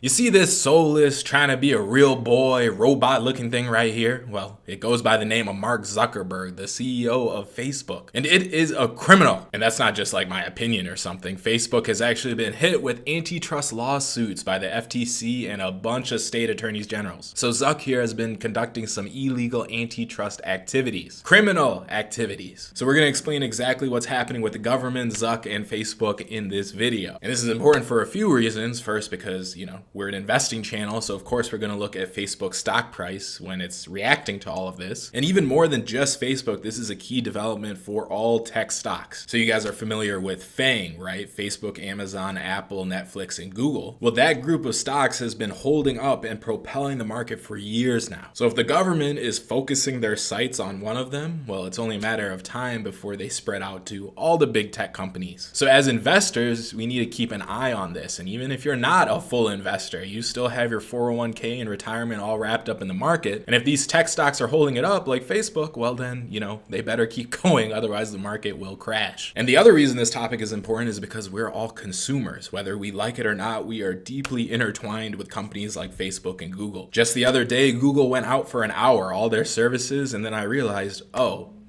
You see this soulless, trying to be a real boy, robot looking thing right here? Well, it goes by the name of Mark Zuckerberg, the CEO of Facebook. And it is a criminal. And that's not just like my opinion or something. Facebook has actually been hit with antitrust lawsuits by the FTC and a bunch of state attorneys generals. So Zuck here has been conducting some illegal antitrust activities, criminal activities. So we're going to explain exactly what's happening with the government, Zuck, and Facebook in this video. And this is important for a few reasons. First, because, we're an investing channel, so of course we're going to look at Facebook's stock price when it's reacting to all of this. And even more than just Facebook, this is a key development for all tech stocks. So you guys are familiar with FANG, right? Facebook, Amazon, Apple, Netflix, and Google. Well, that group of stocks has been holding up and propelling the market for years now. So if the government is focusing their sights on one of them, well, it's only a matter of time before they spread out to all the big tech companies. So as investors, we need to keep an eye on this. And even if you're not a full investor, you still have your 401k and retirement all wrapped up in the market. And if these tech stocks are holding it up like Facebook, well then, they better keep going, otherwise the market will crash. And the other reason this topic is important is because we're all consumers. Whether we like it or not, we are deeply intertwined with companies like Facebook and Google. Just the other day, Google went out for an hour, all their services, and then I realized,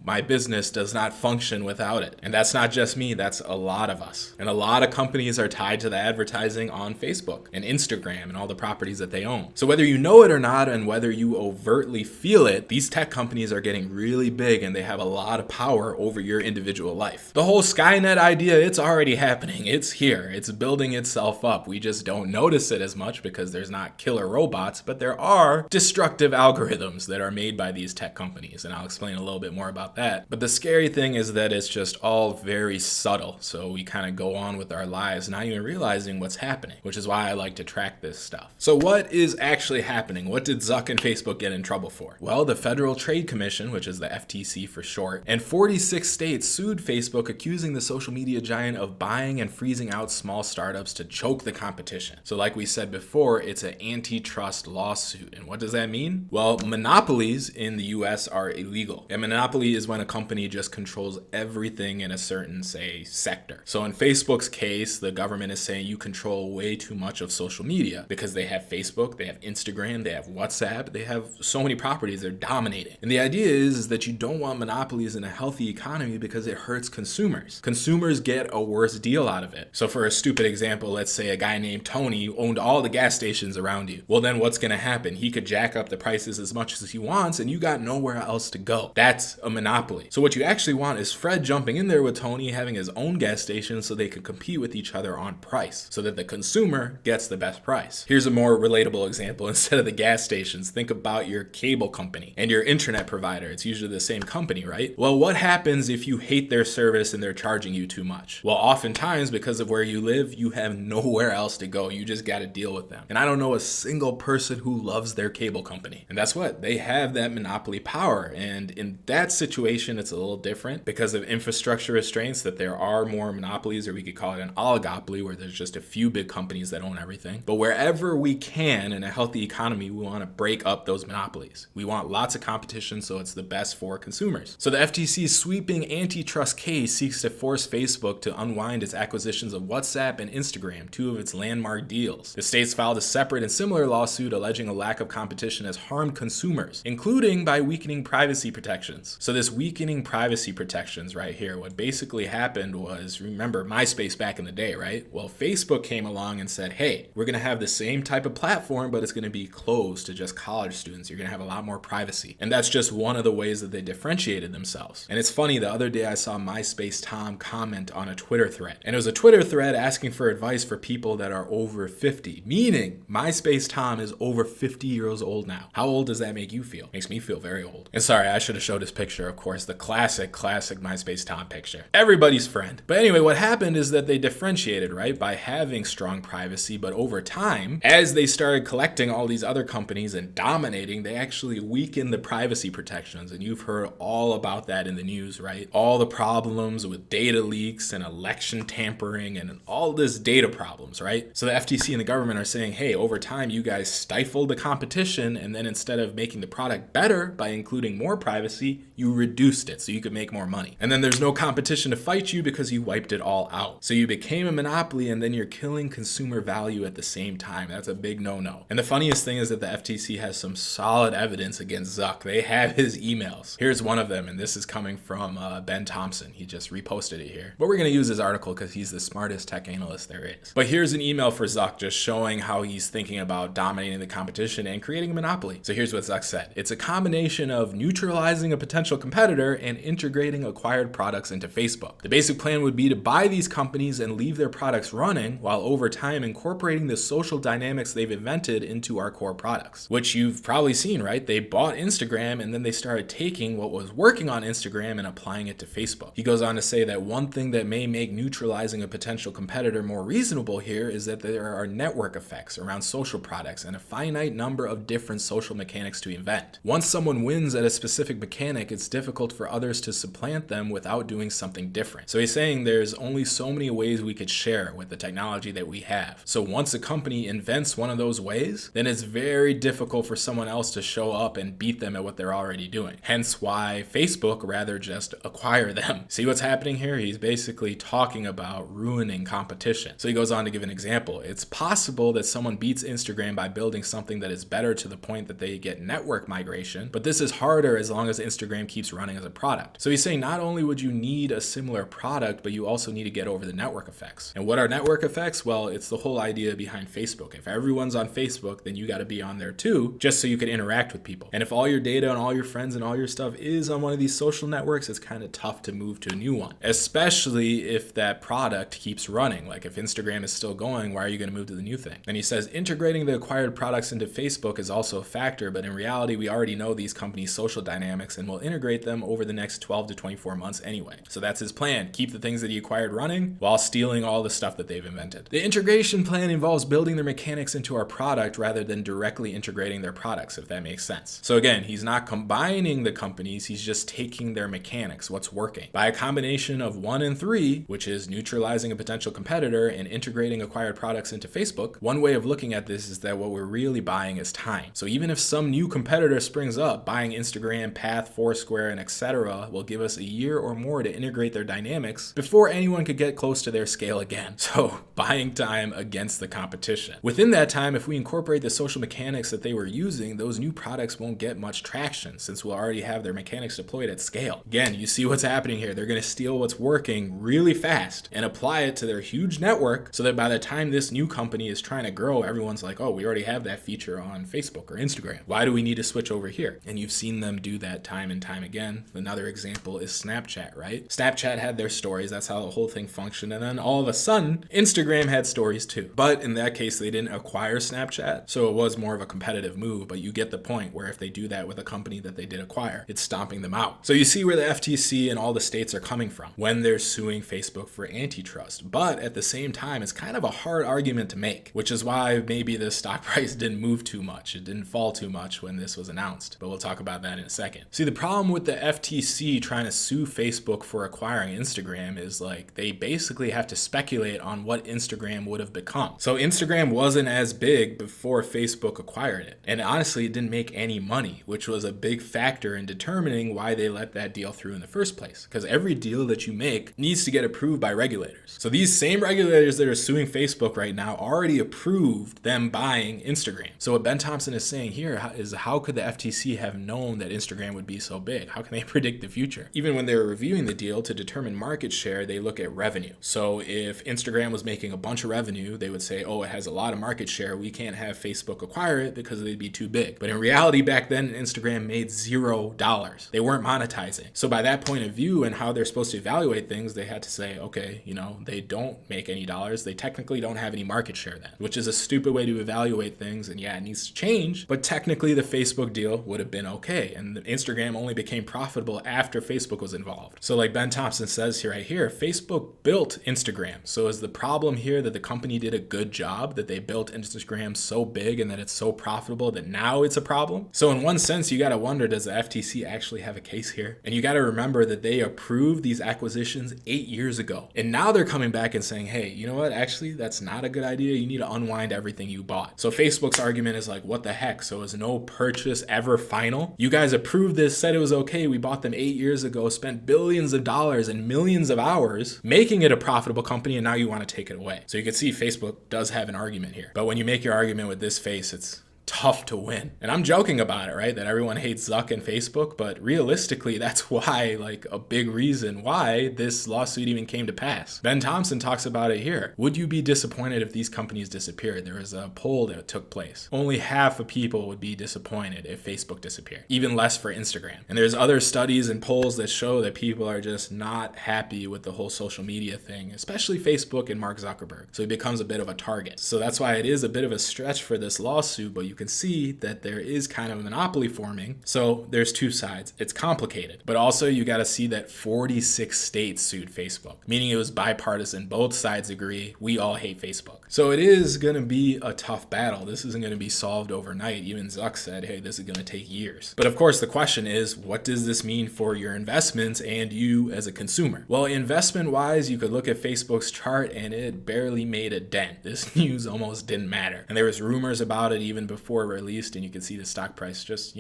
my business does not function without it. And that's not just me, that's a lot of us. And a lot of companies are tied to the advertising on Facebook and Instagram and all the properties that they own. So whether you know it or not, and whether you overtly feel it, these tech companies are getting really big and they have a lot of power over your individual life. The whole Skynet idea, it's already happening. It's here. It's building itself up. We just don't notice it as much because there's not killer robots, but there are destructive algorithms that are made by these tech companies. And I'll explain a little bit more about that. But the scary thing is that it's just all very subtle. So we kind of go on with our lives not even realizing what's happening, which is why I like to track this stuff. So what is actually happening? What did Zuck and Facebook get in trouble for? Well, the Federal Trade Commission, which is the FTC for short, and 46 states sued Facebook, accusing the social media giant of buying and freezing out small startups to choke the competition. So like we said before, it's an antitrust lawsuit. And what does that mean? Well, monopolies in the US are illegal. A monopoly is when a company just controls everything in a certain, say, sector. So in Facebook's case, the government is saying you control way too much of social media because they have Facebook, they have Instagram, they have WhatsApp, they have so many properties, they're dominating. And the idea is that you don't want monopolies in a healthy economy because it hurts consumers. Consumers get a worse deal out of it. So for a stupid example, let's say a guy named Tony owned all the gas stations around you. Well, then what's going to happen? He could jack up the prices as much as he wants and you got nowhere else to go. That's a monopoly. So what you actually want is Fred jumping in there with Tony, having his own gas station so they can compete with each other on price so that the consumer gets the best price. Here's a more relatable example. Instead of the gas stations, think about your cable company and your internet provider. It's usually the same company, right? Well, what happens if you hate their service and they're charging you too much? Well, oftentimes because of where you live, you have nowhere else to go. You just got to deal with them. And I don't know a single person who loves their cable company. And that's what they have, that monopoly power. And in that situation, it's a little different because of infrastructure restraints, that there are more monopolies, or we could call it an oligopoly, where there's just a few big companies that own everything. But wherever we can in a healthy economy, we want to break up those monopolies. We want lots of competition so it's the best for consumers. So the FTC's sweeping antitrust case seeks to force Facebook to unwind its acquisitions of WhatsApp and Instagram, two of its landmark deals. The states filed a separate and similar lawsuit alleging a lack of competition has harmed consumers, including by weakening privacy protections. So this weakening privacy protections right here, what basically happened was, remember MySpace back in the day, right? Well, Facebook came along and said, hey, we're going to have the same type of platform, but it's going to be closed to just college students. You're going to have a lot more privacy. And that's just one of the ways that they differentiated themselves. And it's funny, the other day I saw MySpace Tom comment on a Twitter thread. And it was a Twitter thread asking for advice for people that are over 50, meaning MySpace Tom is over 50 years old now. How old does that make you feel? Makes me feel very old. And sorry, I should have showed this picture, of course, the classic MySpace Tom picture. Everybody's friend. But anyway, what happened is that they differentiated, right, by having strong privacy, but over time, as they started collecting all these other companies and dominating, they actually weakened the privacy protections. And you've heard all about that in the news, right? All the problems with data leaks and election tampering and all this data problems, right? So the FTC and the government are saying, hey, over time, you guys stifled the competition, and then instead of making the product better by including more privacy, you reduced it so you could make more money. And then there's no competition to fight you because you wiped it all out. So you became a monopoly, and then you're killing consumer value at the same time. That's a big no-no. And the funniest thing is that the FTC has some solid evidence against Zuck. They have his emails. Here's one of them, and this is coming from Ben Thompson. He just reposted it here. But we're going to use his article because he's the smartest tech analyst there is. But here's an email for Zuck just showing how he's thinking about dominating the competition and creating a monopoly. So here's what Zuck said. It's a combination of neutralizing a potential competitor and integrating acquired products into Facebook. The basic plan would be to buy these companies and leave their products running while over time incorporating the social dynamics they've invented into our core products, which you've probably seen, right? They bought Instagram and then they started taking what was working on Instagram and applying it to Facebook. He goes on to say that one thing that may make neutralizing a potential competitor more reasonable here is that there are network effects around social products and a finite number of different social mechanics to invent. Once someone wins at a specific mechanic, it's difficult for others to supplant them without doing something different. So he's saying there's only so many ways we could share with the technology that we have. So once a company invents one of those ways, then it's very difficult for someone else to show up and beat them at what they're already doing. Hence why Facebook rather just acquire them. See what's happening here? He's basically talking about ruining competition. So he goes on to give an example. It's possible that someone beats Instagram by building something that is better to the point that they get network migration, but this is harder as long as Instagram keeps running as a product. So he's saying not only would you need a similar product, but you also need to get over the network effects. And what are network effects? Well, it's the whole idea behind Facebook. If everyone's on Facebook, then you got to be on there too, just so you can interact with people. And if all your data and all your friends and all your stuff is on one of these social networks, it's kind of tough to move to a new one, especially if that product keeps running. Like if Instagram is still going, why are you going to move to the new thing? And he says integrating the acquired products into Facebook is also a factor, but in reality, we already know these companies' social dynamics and will integrate them over the next 12 to 24 months anyway. So that's his plan. Keep the things that he acquired running while stealing all the stuff that they've invented. The integration plan involves building their mechanics into our product rather than directly integrating their products, if that makes sense. So again, he's not combining the companies, he's just taking their mechanics, what's working. By a combination of 1 and 3, which is neutralizing a potential competitor and integrating acquired products into Facebook, one way of looking at this is that what we're really buying is time. So even if some new competitor springs up, buying Instagram, Path, Foursquare, and etc. will give us a year or more to integrate their dynamics before anyone could get close to their scale again. So buying time against the competition. Within that time, if we incorporate the social mechanics that they were using, those new products won't get much traction since we'll already have their mechanics deployed at scale. Again, you see what's happening here. They're going to steal what's working really fast and apply it to their huge network so that by the time this new company is trying to grow, everyone's like, oh, we already have that feature on Facebook or Instagram. Why do we need to switch over here? And you've seen them do that time and time again. Another example is Snapchat, right? Snapchat had their stories. That's how the whole thing functioned. And then all of a sudden, Instagram had stories too. But in that case, they didn't acquire Snapchat. So it was more of a competitive move. But you get the point where if they do that with a company that they did acquire, it's stomping them out. So you see where the FTC and all the states are coming from when they're suing Facebook for antitrust. But at the same time, it's kind of a hard argument to make, which is why maybe the stock price didn't move too much. It didn't fall too much when this was announced. But we'll talk about that in a second. See, the problem with the FTC trying to sue Facebook for acquiring Instagram is like they basically have to speculate on what Instagram would have become. So Instagram wasn't as big before Facebook acquired it. And honestly, it didn't make any money, which was a big factor in determining why they let that deal through in the first place. Because every deal that you make needs to get approved by regulators. So these same regulators that are suing Facebook right now already approved them buying Instagram. So what Ben Thompson is saying here is how could the FTC have known that Instagram would be so big? How can they predict the future? Even when they were reviewing the deal to determine market share, they look at revenue. So if Instagram was making a bunch of revenue, they would say, oh, it has a lot of market share. We can't have Facebook acquire it because they'd be too big. But in reality, back then, Instagram made $0. They weren't monetizing. So by that point of view and how they're supposed to evaluate things, they had to say, okay, they don't make any dollars. They technically don't have any market share then, which is a stupid way to evaluate things. And yeah, it needs to change. But technically, the Facebook deal would have been okay. And Instagram only became profitable after Facebook was involved. So like Ben Thompson says here, right here, Facebook built Instagram. So is the problem here that the company did a good job, that they built Instagram so big and that it's so profitable that now it's a problem? So in one sense, you got to wonder, does the FTC actually have a case here? And you got to remember that they approved these acquisitions 8 years ago. And now they're coming back and saying, hey, you know what? Actually, that's not a good idea. You need to unwind everything you bought. So Facebook's argument is like, what the heck? So is no purchase ever final? You guys approved this, said it was okay, hey, we bought them 8 years ago, spent billions of dollars and millions of hours making it a profitable company, and now you want to take it away. So you can see Facebook does have an argument here. But when you make your argument with this face, it's tough to win. And I'm joking about it, right? That everyone hates Zuck and Facebook, but realistically, that's why, like, a big reason why this lawsuit even came to pass. Ben Thompson talks about it here. Would you be disappointed if these companies disappeared? There was a poll that took place. Only half of people would be disappointed if Facebook disappeared, even less for Instagram. And there's other studies and polls that show that people are just not happy with the whole social media thing, especially Facebook and Mark Zuckerberg. So he becomes a bit of a target. So that's why it is a bit of a stretch for this lawsuit, but you can see that there is kind of a monopoly forming. So there's two sides. It's complicated, but also you got to see that 46 states sued Facebook, meaning it was bipartisan. Both sides agree. We all hate Facebook. So it is going to be a tough battle. This isn't going to be solved overnight. Even Zuck said, hey, this is going to take years. But of course, the question is, what does this mean for your investments and you as a consumer? Well, investment wise, you could look at Facebook's chart and it barely made a dent. This news almost didn't matter. And there was rumors about it even before it released, and you can see the stock price just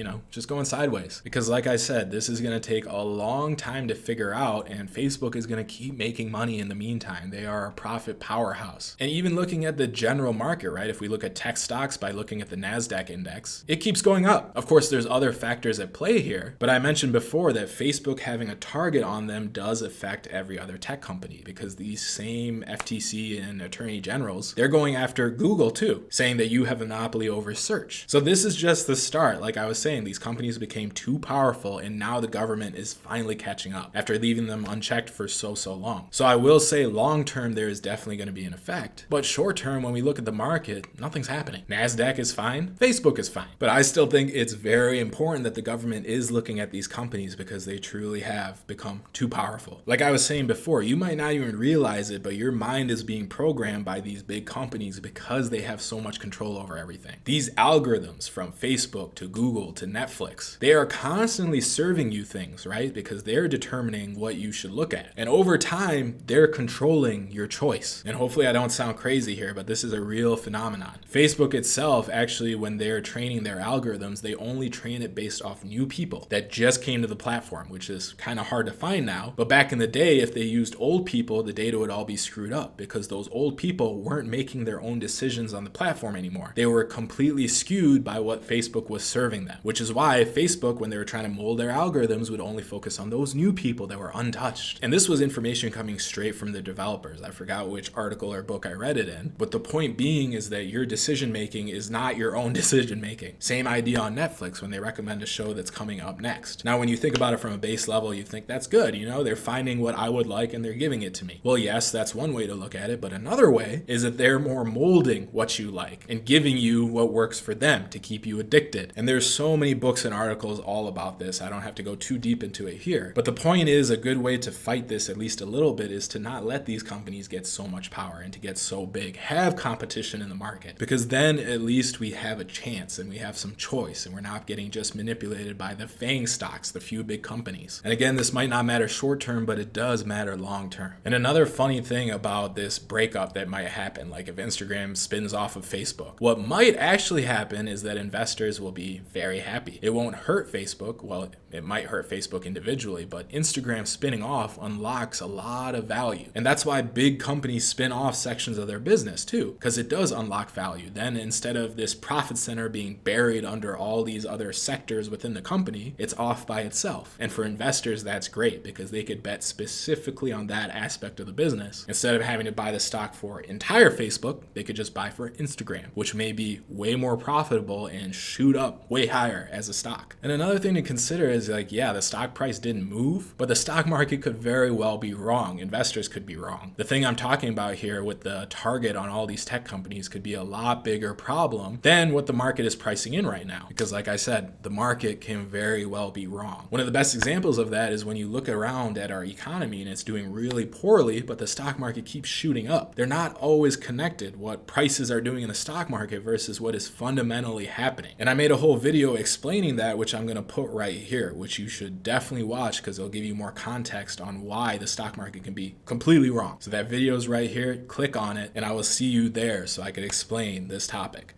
going sideways. Because like I said, this is going to take a long time to figure out, and Facebook is going to keep making money in the meantime. They are a profit powerhouse. And even looking at the general market, right? If we look at tech stocks by looking at the NASDAQ index, it keeps going up. Of course, there's other factors at play here, but I mentioned before that Facebook having a target on them does affect every other tech company, because these same FTC and attorney generals, they're going after Google too, saying that you have a monopoly over search. So this is just the start. Like I was saying, these companies became too powerful, and now the government is finally catching up after leaving them unchecked for so long. So I will say long term, there is definitely going to be an effect. But short term, when we look at the market, nothing's happening. NASDAQ is fine. Facebook is fine. But I still think it's very important that the government is looking at these companies, because they truly have become too powerful. Like I was saying before, you might not even realize it, but your mind is being programmed by these big companies because they have so much control over everything. These algorithms from Facebook to Google to Netflix, they are constantly serving you things, right? Because they're determining what you should look at. And over time, they're controlling your choice. And hopefully I don't sound crazy here, but this is a real phenomenon. Facebook itself, actually, when they're training their algorithms, they only train it based off new people that just came to the platform, which is kind of hard to find now. But back in the day, if they used old people, the data would all be screwed up, because those old people weren't making their own decisions on the platform anymore. They were completely skewed by what Facebook was serving them, which is why Facebook, when they were trying to mold their algorithms, would only focus on those new people that were untouched. And this was information coming straight from the developers. I forgot which article or book I read it in, but the point being is that your decision making is not your own decision making. Same idea on Netflix when they recommend a show that's coming up next. Now, when you think about it from a base level, you think that's good, they're finding what I would like and they're giving it to me. Well, yes, that's one way to look at it, but another way is that they're more molding what you like and giving you what works for them to keep you addicted. And there's so many books and articles all about this. I don't have to go too deep into it here. But the point is, a good way to fight this at least a little bit is to not let these companies get so much power and to get so big. Have competition in the market, because then at least we have a chance and we have some choice, and we're not getting just manipulated by the FANG stocks, the few big companies. And again, this might not matter short term, but it does matter long term. And another funny thing about this breakup that might happen, like if Instagram spins off of Facebook, what might actually happen is that investors will be very happy. It won't hurt Facebook. Well, it might hurt Facebook individually, but Instagram spinning off unlocks a lot of value. And that's why big companies spin off sections of their business too, because it does unlock value. Then instead of this profit center being buried under all these other sectors within the company, it's off by itself. And for investors, that's great, because they could bet specifically on that aspect of the business. Instead of having to buy the stock for entire Facebook, they could just buy for Instagram, which may be way more profitable and shoot up way higher as a stock. And another thing to consider is, like, yeah, the stock price didn't move, but the stock market could very well be wrong. Investors could be wrong. The thing I'm talking about here with the target on all these tech companies could be a lot bigger problem than what the market is pricing in right now. Because like I said, the market can very well be wrong. One of the best examples of that is when you look around at our economy and it's doing really poorly, but the stock market keeps shooting up. They're not always connected, what prices are doing in the stock market versus what is fundamentally happening. And I made a whole video explaining that, which I'm going to put right here, which you should definitely watch because it'll give you more context on why the stock market can be completely wrong. So that video is right here. Click on it and I will see you there so I can explain this topic.